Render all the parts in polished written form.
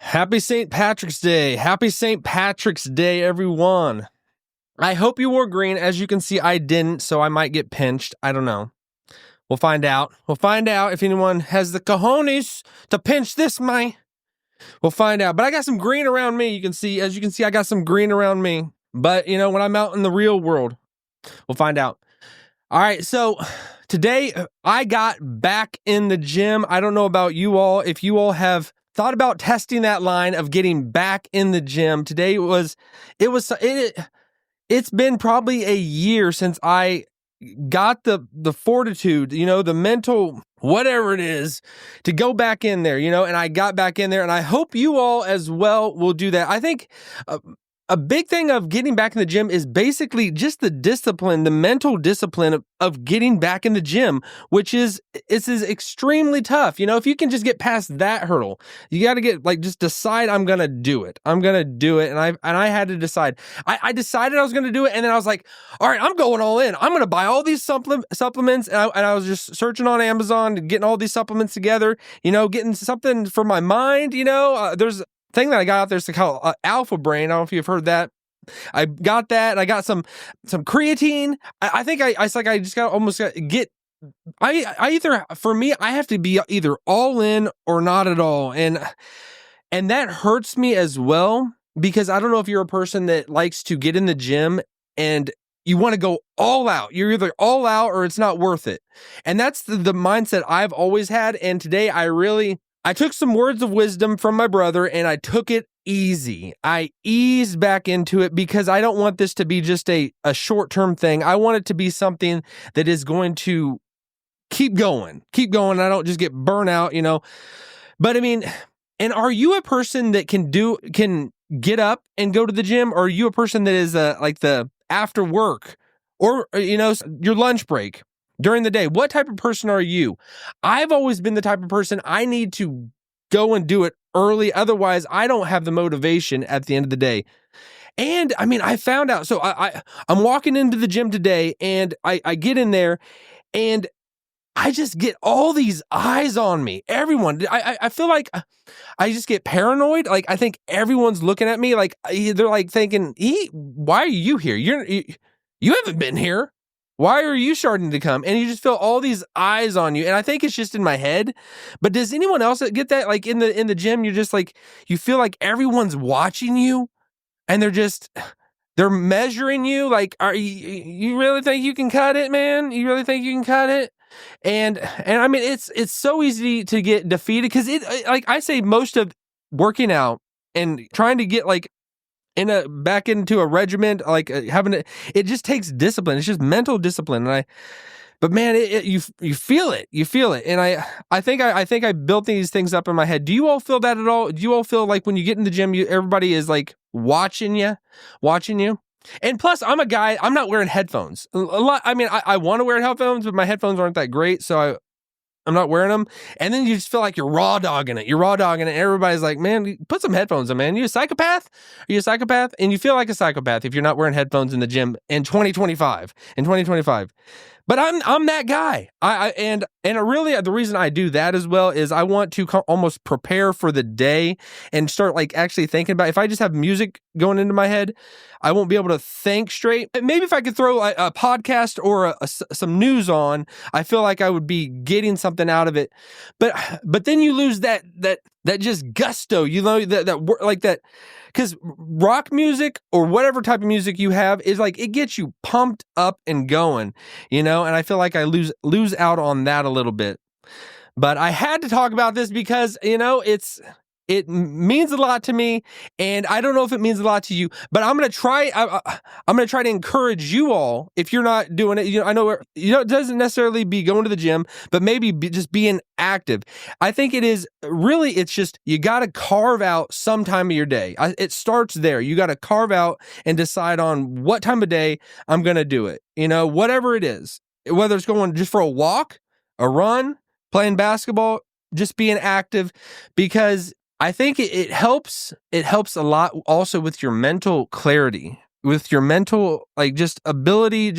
Happy St. Patrick's Day. Happy St. Patrick's Day, everyone. I hope you wore green. As you can see, I didn't, so I might get pinched. I don't know. We'll find out. We'll find out if anyone has the cojones to pinch this man. We'll find out. But I got some green around me. As you can see, I got some green around me. But, when I'm out in the real world, we'll find out. All right, so today I got back in the gym. I don't know about you all. If you all have thought about testing that line of getting back in the gym, today it's been probably a year since I got the fortitude, the mental, whatever it is, to go back in there, and I got back in there, and I hope you all as well will do that. I think a big thing of getting back in the gym is basically just the discipline, the mental discipline of getting back in the gym, which is extremely tough. If you can just get past that hurdle, you got to just decide, I'm going to do it. I'm going to do it. And I had to decide. I decided I was going to do it. And then I was like, all right, I'm going all in. I'm going to buy all these supplements. And I was just searching on Amazon, getting all these supplements together, getting something for my mind. There's thing that I got out there is called Alpha Brain. I don't know if you've heard that. I got that. I got some creatine. I think I just got almost get. For me, I have to be either all in or not at all, and that hurts me as well, because I don't know if you're a person that likes to get in the gym and you want to go all out. You're either all out or it's not worth it, and that's the mindset I've always had. And today I took some words of wisdom from my brother and I took it easy. I eased back into it because I don't want this to be just a short-term thing. I want it to be something that is going to keep going. I don't just get burnt out, But and are you a person that can get up and go to the gym? Or are you a person that is like the after work or, your lunch break? During the day, what type of person are you? I've always been the type of person I need to go and do it early. Otherwise, I don't have the motivation at the end of the day. And I found out. So I'm walking into the gym today and I get in there and I just get all these eyes on me. Everyone, I feel like I just get paranoid. Like, I think everyone's looking at me. Like, they're like thinking, why are you here? You haven't been here. Why are you starting to come? And you just feel all these eyes on you. And I think it's just in my head. But does anyone else get that? Like in the gym, you're just like, you feel like everyone's watching you and they're measuring you. Like, you really think you can cut it, man? You really think you can cut it? And it's so easy to get defeated because like I say, most of working out and trying to get back into a regiment, it just takes discipline. It's just mental discipline. But man, you feel it. You feel it. And I think I built these things up in my head. Do you all feel that at all? Do you all feel like when you get in the gym, everybody is like watching you? And plus, I'm a guy, I'm not wearing headphones. A lot. I want to wear headphones, but my headphones aren't that great. So I'm not wearing them. And then you just feel like you're raw dogging it. Everybody's like, man, put some headphones on, man. You a psychopath? Are you a psychopath? And you feel like a psychopath if you're not wearing headphones in the gym in 2025. But I'm that guy. And really the reason I do that as well is I want to almost prepare for the day and start actually thinking about, if I just have music going into my head, I won't be able to think straight. Maybe if I could throw a podcast or some news on, I feel like I would be getting something out of it. But then you lose that just gusto, that because rock music or whatever type of music you have is it gets you pumped up and going, and I feel like I lose out on that a little bit. But I had to talk about this because, it means a lot to me, and I don't know if it means a lot to you, but I'm going to try. I'm going to try to encourage you all. If you're not doing it, I know it doesn't necessarily be going to the gym, but maybe just being active. I think it's just, you got to carve out some time of your day. It starts there. You got to carve out and decide on what time of day I'm going to do it. Whatever it is, whether it's going just for a walk, a run, playing basketball, just being active, because I think it helps a lot also with your mental clarity, with your mental just ability,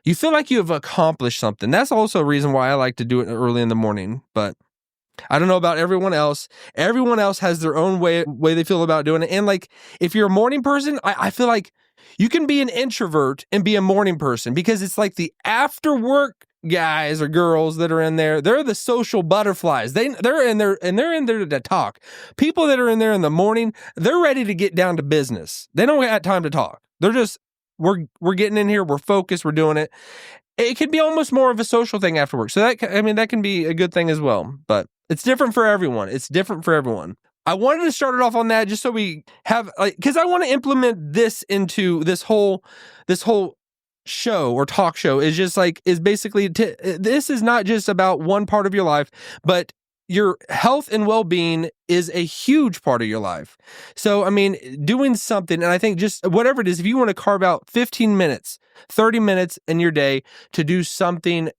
you feel like you have accomplished something. That's also a reason why I like to do it early in the morning. But I don't know about everyone else. Everyone else has their own way they feel about doing it. And like, if you're a morning person, I feel like you can be an introvert and be a morning person, because it's like the after work guys or girls that are in there. They're the social butterflies. They're in there, and they're in there to talk. People that are in there in the morning, they're ready to get down to business. They don't have time to talk. They're just, we're getting in here. We're focused. We're doing it. It could be almost more of a social thing after work. So that can be a good thing as well. But it's different for everyone. It's different for everyone. I wanted to start it off on that just so we have, like, because I want to implement this into this whole show or talk show. Is basically this is not just about one part of your life, but your health and well-being is a huge part of your life. So, I mean, doing something, and I think just whatever it is, if you want to carve out 15 minutes, 30 minutes in your day to do something,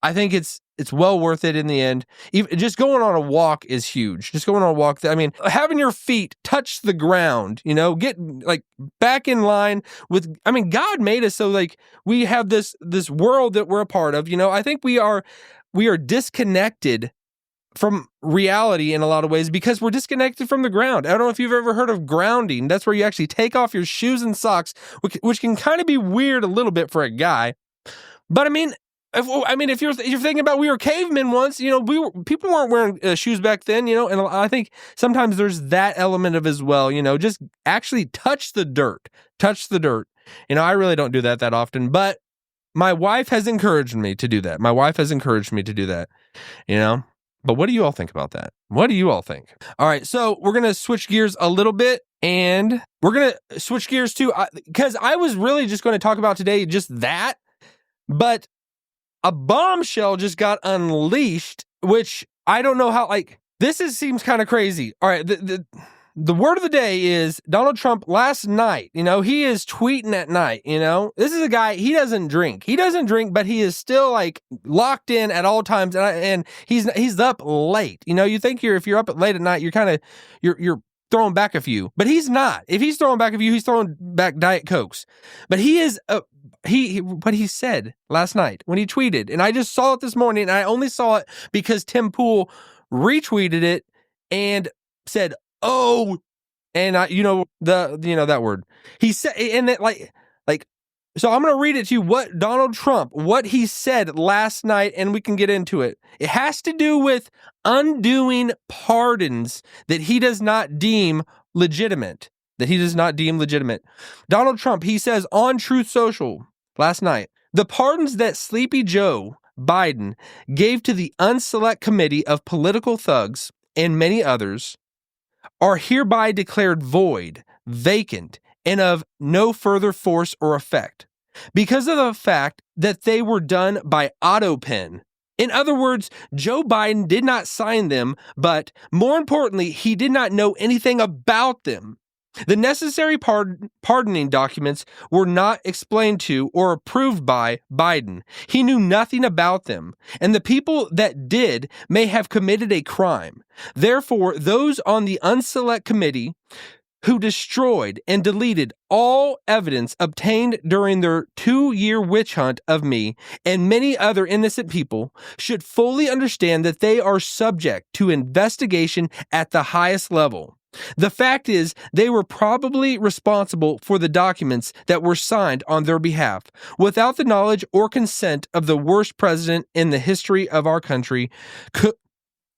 I think it's well worth it in the end. Even just going on a walk is huge. Just going on a walk. I mean, having your feet touch the ground, get like back in line with, I mean, God made us so like we have this world that we're a part of. I think we are disconnected from reality in a lot of ways because we're disconnected from the ground. I don't know if you've ever heard of grounding. That's where you actually take off your shoes and socks, which can kind of be weird a little bit for a guy. But I mean, if you're thinking about, we were cavemen once, people weren't wearing shoes back then, and I think sometimes there's that element of as well, just actually touch the dirt. I really don't do that often, but my wife has encouraged me to do that. But what do you all think about that? What do you all think? All right, so we're going to switch gears a little bit, and we're going to switch gears to, because I was really just going to talk about today just that, but a bombshell just got unleashed, which I don't know how, seems kind of crazy. All right, the word of the day is Donald Trump last night, he is tweeting at night, this is a guy, he doesn't drink, but he is still like locked in at all times. And he's up late. You think if you're up late at night, you're throwing back a few, but he's not. If he's throwing back a few, he's throwing back Diet Cokes, but he is, what he said last night when he tweeted, and I just saw it this morning, and I only saw it because Tim Pool retweeted it and said, "Oh," and that word he said, and that so I'm going to read it to you what he said last night, and we can get into it. It has to do with undoing pardons that he does not deem legitimate. Donald Trump, he says on Truth Social last night, the pardons that Sleepy Joe Biden gave to the unselect committee of political thugs and many others are hereby declared void, vacant, and of no further force or effect, because of the fact that they were done by auto pen. In other words, Joe Biden did not sign them, but more importantly, he did not know anything about them. The necessary pardoning documents were not explained to or approved by Biden. He knew nothing about them, and the people that did may have committed a crime. Therefore, those on the unselect committee who destroyed and deleted all evidence obtained during their 2-year witch hunt of me and many other innocent people should fully understand that they are subject to investigation at the highest level. The fact is, they were probably responsible for the documents that were signed on their behalf, without the knowledge or consent of the worst president in the history of our country,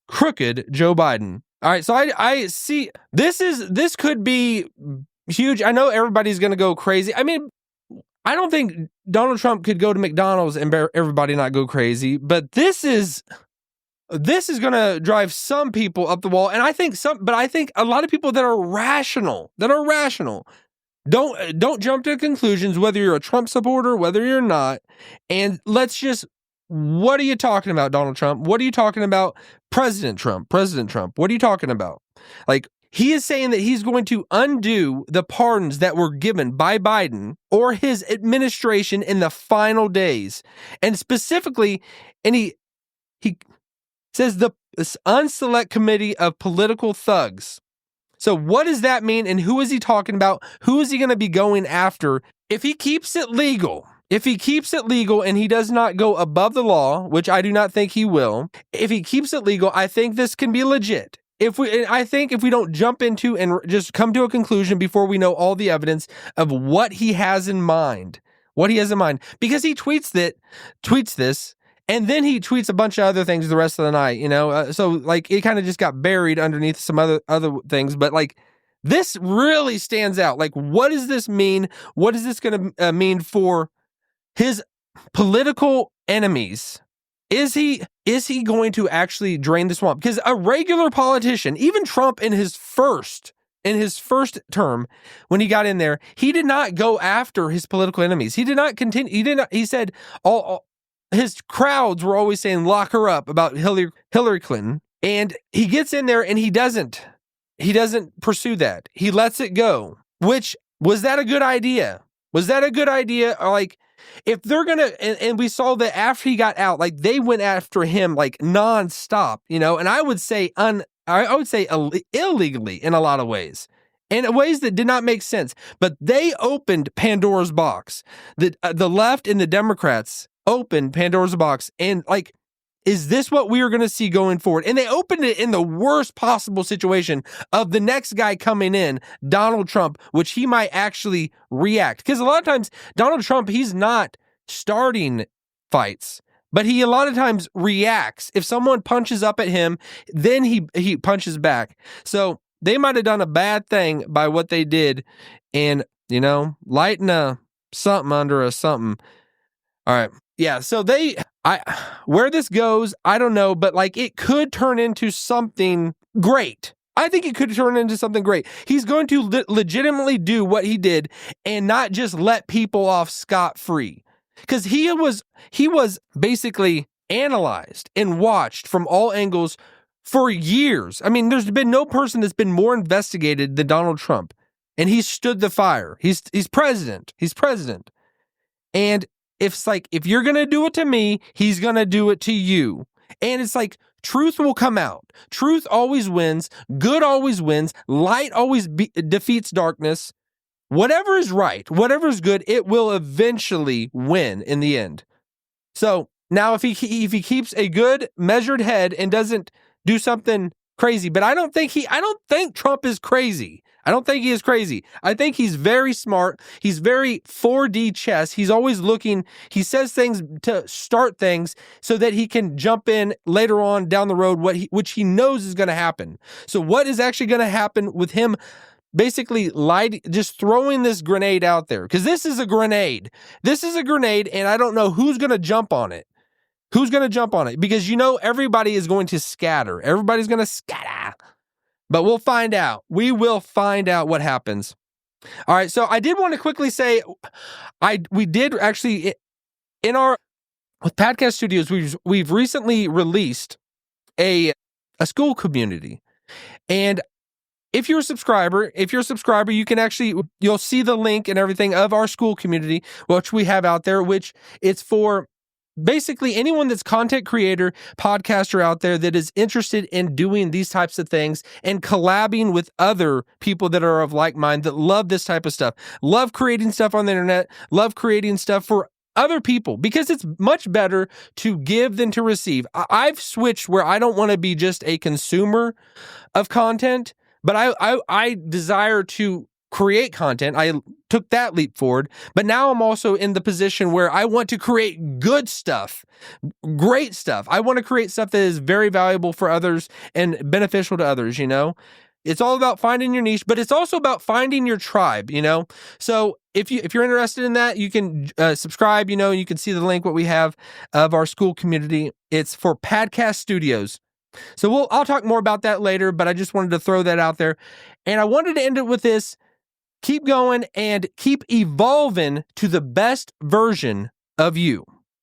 crooked Joe Biden. All right, so I see this could be huge. I know everybody's going to go crazy. I mean, I don't think Donald Trump could go to McDonald's and everybody not go crazy, but this is going to drive some people up the wall, and I think a lot of people that are rational, don't jump to conclusions whether you're a Trump supporter, whether you're not, and what are you talking about, Donald Trump? What are you talking about, President Trump? What are you talking about? Like, he is saying that he's going to undo the pardons that were given by Biden or his administration in the final days, and specifically, and he says the unselect committee of political thugs. So what does that mean, and who is he talking about? Who is he going to be going after if he keeps it legal? If he keeps it legal and he does not go above the law, which I do not think he will, if he keeps it legal, I think this can be legit. I think if we don't jump into and just come to a conclusion before we know all the evidence of what he has in mind, because he tweets this, and then he tweets a bunch of other things the rest of the night, so like it kind of just got buried underneath some other things, but like this really stands out. Like, what does this mean? What is this going to mean for his political enemies? Is he going to actually drain the swamp? Because a regular politician, even Trump in his first term, when he got in there, he did not go after his political enemies. He did not continue. He said all his crowds were always saying, lock her up, about Hillary Clinton. And he gets in there and he doesn't pursue that. He lets it go. Was that a good idea? Like, if they're gonna, and we saw that after he got out, like they went after him like nonstop, and I would say illegally in a lot of ways, in ways that did not make sense. But they opened Pandora's box. The left and the Democrats opened Pandora's box, and like, is this what we are going to see going forward? And they opened it in the worst possible situation of the next guy coming in, Donald Trump, which he might actually react. Because a lot of times, Donald Trump, he's not starting fights, but he a lot of times reacts. If someone punches up at him, then he punches back. So they might have done a bad thing by what they did and, lighting a something under a something. All right. Yeah, so where this goes, I don't know, but like it could turn into something great. I think it could turn into something great. He's going to legitimately do what he did and not just let people off scot-free. Because he was basically analyzed and watched from all angles for years. I mean, there's been no person that's been more investigated than Donald Trump. And he stood the fire. He's president. And it's like, if you're going to do it to me, he's going to do it to you. And it's like, truth will come out. Truth always wins. Good always wins. Light always defeats darkness. Whatever is right, whatever is good, it will eventually win in the end. So now if he keeps a good measured head and doesn't do something crazy, but I don't think Trump is crazy. I don't think he is crazy. I think he's very smart. He's very 4D chess. He's always looking. He says things to start things so that he can jump in later on down the road, which he knows is going to happen. So what is actually going to happen with him basically just throwing this grenade out there? Because this is a grenade. And I don't know who's going to jump on it. Because everybody is going to scatter. Everybody's going to scatter. But we'll find out. We will find out what happens. All right, so I did want to quickly say, we did actually, with Podcast Studios, we've recently released a school community. And if you're a subscriber, you can you'll see the link and everything of our school community, which we have out there, which it's for basically anyone that's content creator, podcaster out there that is interested in doing these types of things and collabing with other people that are of like mind, that love this type of stuff, love creating stuff on the internet, love creating stuff for other people, because it's much better to give than to receive. I've switched where I don't want to be just a consumer of content, but I desire to create content. I took that leap forward, but now I'm also in the position where I want to create good stuff, great stuff. I want to create stuff that is very valuable for others and beneficial to others, It's all about finding your niche, but it's also about finding your tribe, So if you're interested in that, you can subscribe, you can see the link, what we have of our school community. It's for Podcast Studios. So I'll talk more about that later, but I just wanted to throw that out there. And I wanted to end it with this. Keep going and keep evolving to the best version of you.